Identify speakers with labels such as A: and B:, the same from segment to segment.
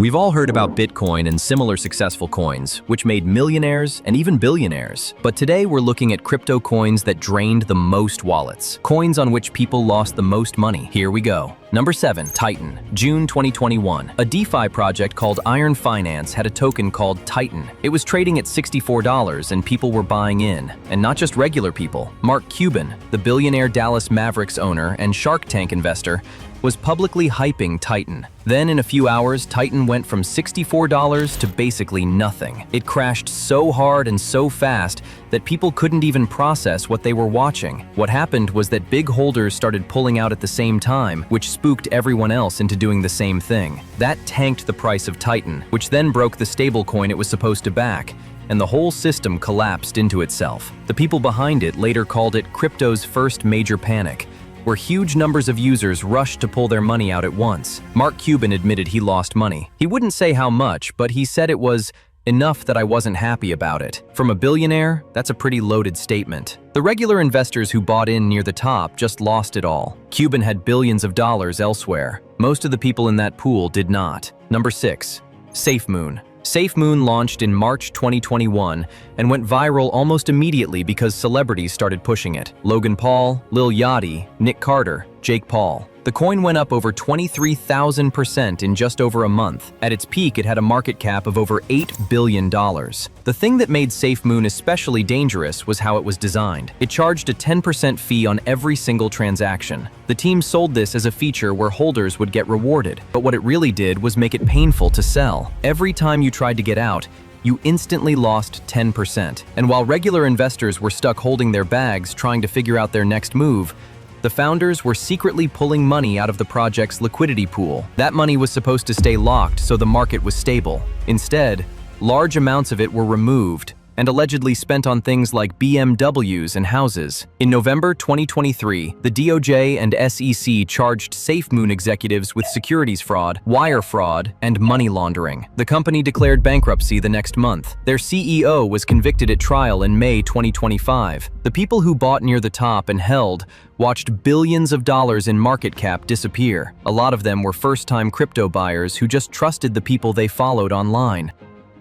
A: We've all heard about Bitcoin and similar successful coins, which made millionaires and even billionaires. But today we're looking at crypto coins that drained the most wallets. Coins on which people lost the most money. Here we go. Number 7, Titan, June 2021. A DeFi project called Iron Finance had a token called Titan. It was trading at $64 and people were buying in. And not just regular people. Mark Cuban, the billionaire Dallas Mavericks owner and Shark Tank investor, was publicly hyping Titan. Then in a few hours, Titan went from $64 to basically nothing. It crashed so hard and so fast that people couldn't even process what they were watching. What happened was that big holders started pulling out at the same time, which spooked everyone else into doing the same thing. That tanked the price of Titan, which then broke the stablecoin it was supposed to back, and the whole system collapsed into itself. The people behind it later called it crypto's first major panic, where huge numbers of users rushed to pull their money out at once. Mark Cuban admitted he lost money. He wouldn't say how much, but he said it was enough that I wasn't happy about it. From a billionaire, that's a pretty loaded statement. The regular investors who bought in near the top just lost it all. Cuban had billions of dollars elsewhere. Most of the people in that pool did not. Number 6, SafeMoon. SafeMoon launched in March 2021 and went viral almost immediately because celebrities started pushing it. Logan Paul, Lil Yachty, Nick Carter, Jake Paul. The coin went up over 23,000% in just over a month. At its peak, it had a market cap of over $8 billion. The thing that made SafeMoon especially dangerous was how it was designed. It charged a 10% fee on every single transaction. The team sold this as a feature where holders would get rewarded, but what it really did was make it painful to sell. Every time you tried to get out, you instantly lost 10%. And while regular investors were stuck holding their bags trying to figure out their next move, the founders were secretly pulling money out of the project's liquidity pool. That money was supposed to stay locked so the market was stable. Instead, large amounts of it were removed and allegedly spent on things like BMWs and houses. In November 2023, the DOJ and SEC charged SafeMoon executives with securities fraud, wire fraud, and money laundering. The company declared bankruptcy the next month. Their CEO was convicted at trial in May 2025. The people who bought near the top and held watched billions of dollars in market cap disappear. A lot of them were first-time crypto buyers who just trusted the people they followed online.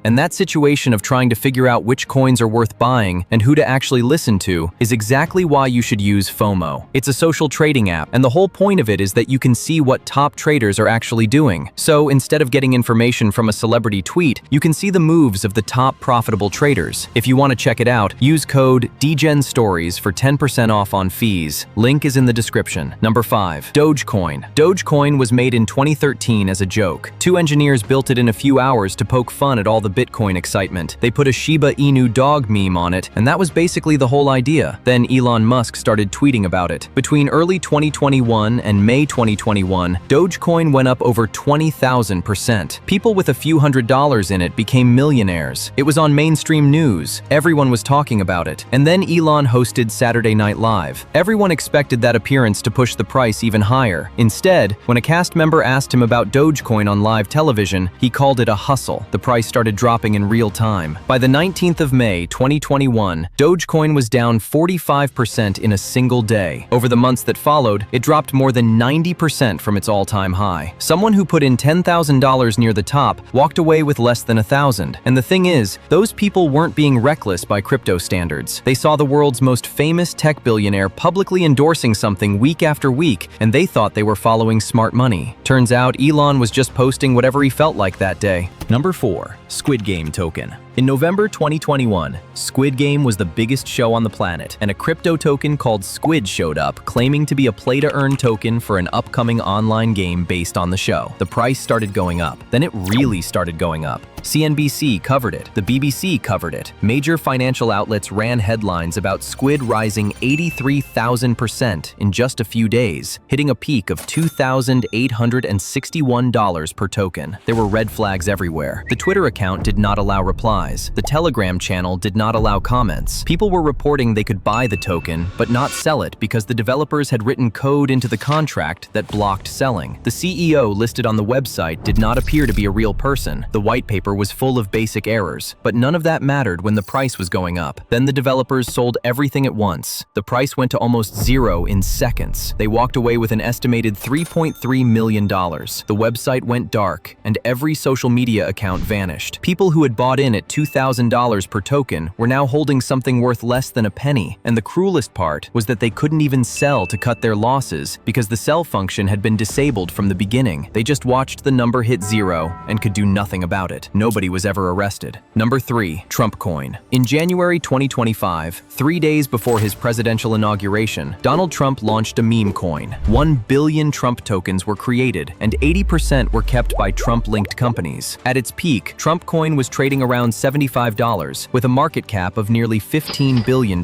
A: And that situation of trying to figure out which coins are worth buying and who to actually listen to is exactly why you should use FOMO. It's a social trading app, and the whole point of it is that you can see what top traders are actually doing. So instead of getting information from a celebrity tweet, you can see the moves of the top profitable traders. If you want to check it out, use code DGENSTORIES for 10% off on fees. Link is in the description. Number 5, Dogecoin. Dogecoin was made in 2013 as a joke. 2 engineers built it in a few hours to poke fun at all the Bitcoin excitement. They put a Shiba Inu dog meme on it, and that was basically the whole idea. Then Elon Musk started tweeting about it. Between early 2021 and May 2021, Dogecoin went up over 20,000%. People with a few $100s in it became millionaires. It was on mainstream news. Everyone was talking about it. And then Elon hosted Saturday Night Live. Everyone expected that appearance to push the price even higher. Instead, when a cast member asked him about Dogecoin on live television, he called it a hustle. The price started dropping in real time. By the 19th of May 2021, Dogecoin was down 45% in a single day. Over the months that followed, it dropped more than 90% from its all-time high. Someone who put in $10,000 near the top walked away with less than $1,000. And the thing is, those people weren't being reckless by crypto standards. They saw the world's most famous tech billionaire publicly endorsing something week after week, and they thought they were following smart money. Turns out Elon was just posting whatever he felt like that day. Number 4, Squid Game token. In November 2021, Squid Game was the biggest show on the planet, and a crypto token called Squid showed up, claiming to be a play-to-earn token for an upcoming online game based on the show. The price started going up. Then it really started going up. CNBC covered it. The BBC covered it. Major financial outlets ran headlines about Squid rising 83,000% in just a few days, hitting a peak of $2,861 per token. There were red flags everywhere. The Twitter account did not allow replies. replies. The Telegram channel did not allow comments. People were reporting they could buy the token, but not sell it because the developers had written code into the contract that blocked selling. The CEO listed on the website did not appear to be a real person. The white paper was full of basic errors, but none of that mattered when the price was going up. Then the developers sold everything at once. The price went to almost zero in seconds. They walked away with an estimated $3.3 million. The website went dark, and every social media account vanished. People who had bought in at $2,000 per token were now holding something worth less than a penny, and the cruelest part was that they couldn't even sell to cut their losses because the sell function had been disabled from the beginning. They just watched the number hit zero and could do nothing about it. Nobody was ever arrested. Number 3. Trump coin. In January 2025, 3 days before his presidential inauguration, Donald Trump launched a meme coin. 1 billion Trump tokens were created, and 80% were kept by Trump-linked companies. At its peak, Trump coin was trading around $75, with a market cap of nearly $15 billion.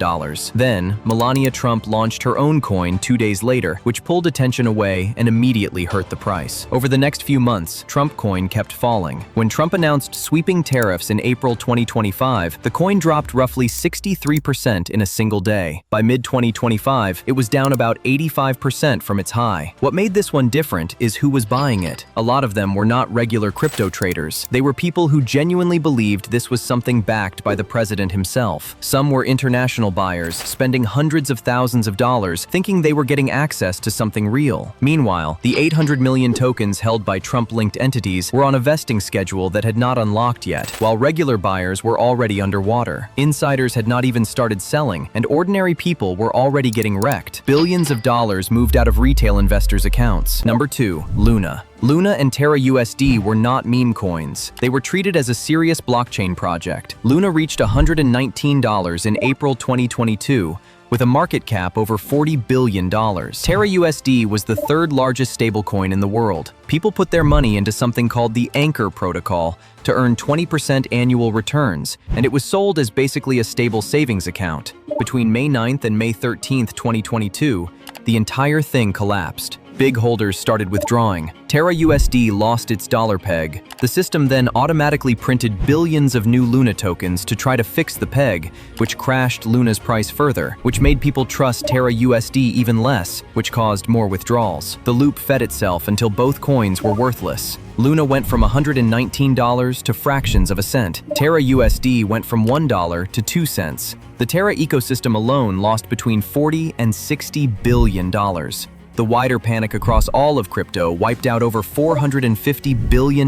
A: Then, Melania Trump launched her own coin 2 days later, which pulled attention away and immediately hurt the price. Over the next few months, Trump coin kept falling. When Trump announced sweeping tariffs in April 2025, the coin dropped roughly 63% in a single day. By mid-2025, it was down about 85% from its high. What made this one different is who was buying it. A lot of them were not regular crypto traders. They were people who genuinely believed this was something backed by the president himself. Some were international buyers, spending hundreds of thousands of dollars, thinking they were getting access to something real. Meanwhile, the 800 million tokens held by Trump-linked entities were on a vesting schedule that had not unlocked yet, while regular buyers were already underwater. Insiders had not even started selling, and ordinary people were already getting wrecked. Billions of dollars moved out of retail investors' accounts. Number 2. Luna. Luna and Terra USD were not meme coins. They were treated as a serious blockchain project. Luna reached $119 in April 2022, with a market cap over $40 billion. Terra USD was the third largest stablecoin in the world. People put their money into something called the Anchor protocol to earn 20% annual returns, and it was sold as basically a stable savings account. Between May 9th and May 13th, 2022, the entire thing collapsed. Big holders started withdrawing. Terra USD lost its dollar peg. The system then automatically printed billions of new Luna tokens to try to fix the peg, which crashed Luna's price further, which made people trust Terra USD even less, which caused more withdrawals. The loop fed itself until both coins were worthless. Luna went from $119 to fractions of a cent. Terra USD went from $1 to 2 cents. The Terra ecosystem alone lost between $40 and $60 billion. The wider panic across all of crypto wiped out over $450 billion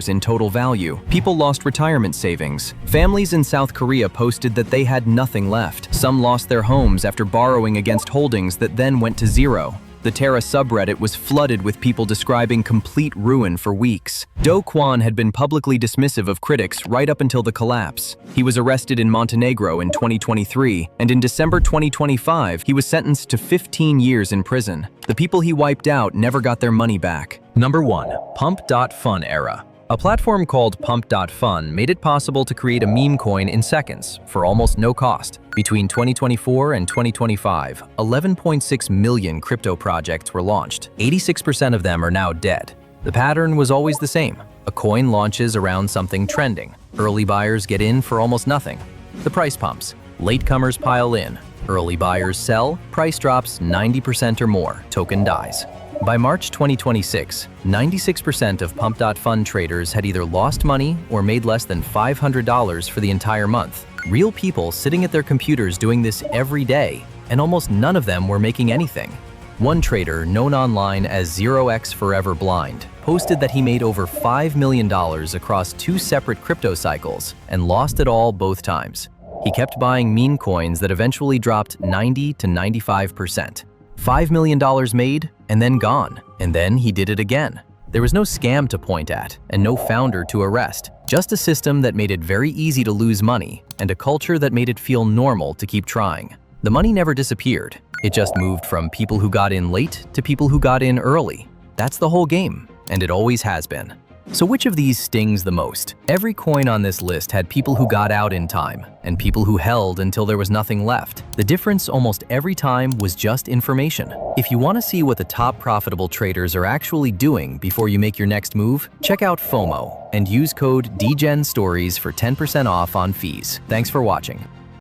A: in total value. People lost retirement savings. Families in South Korea posted that they had nothing left. Some lost their homes after borrowing against holdings that then went to zero. The Terra subreddit was flooded with people describing complete ruin for weeks. Do Kwon had been publicly dismissive of critics right up until the collapse. He was arrested in Montenegro in 2023, and in December 2025, he was sentenced to 15 years in prison. The people he wiped out never got their money back. Number 1. Pump.fun era. A platform called Pump.fun made it possible to create a meme coin in seconds for almost no cost. Between 2024 and 2025, 11.6 million crypto projects were launched. 86% of them are now dead. The pattern was always the same. A coin launches around something trending. Early buyers get in for almost nothing. The price pumps. Latecomers pile in. Early buyers sell. Price drops 90% or more. Token dies. By March 2026, 96% of Pump.fun traders had either lost money or made less than $500 for the entire month. Real people sitting at their computers doing this every day, and almost none of them were making anything. One trader, known online as 0x Forever Blind, posted that he made over $5 million across 2 separate crypto cycles and lost it all both times. He kept buying meme coins that eventually dropped 90 to 95%. $5 million made, and then gone. And then he did it again. There was no scam to point at, and no founder to arrest. Just a system that made it very easy to lose money, and a culture that made it feel normal to keep trying. The money never disappeared. It just moved from people who got in late to people who got in early. That's the whole game, and it always has been. So which of these stings the most? Every coin on this list had people who got out in time and people who held until there was nothing left. The difference almost every time was just information. If you want to see what the top profitable traders are actually doing before you make your next move, check out FOMO and use code DGENSTORIES for 10% off on fees. Thanks for watching.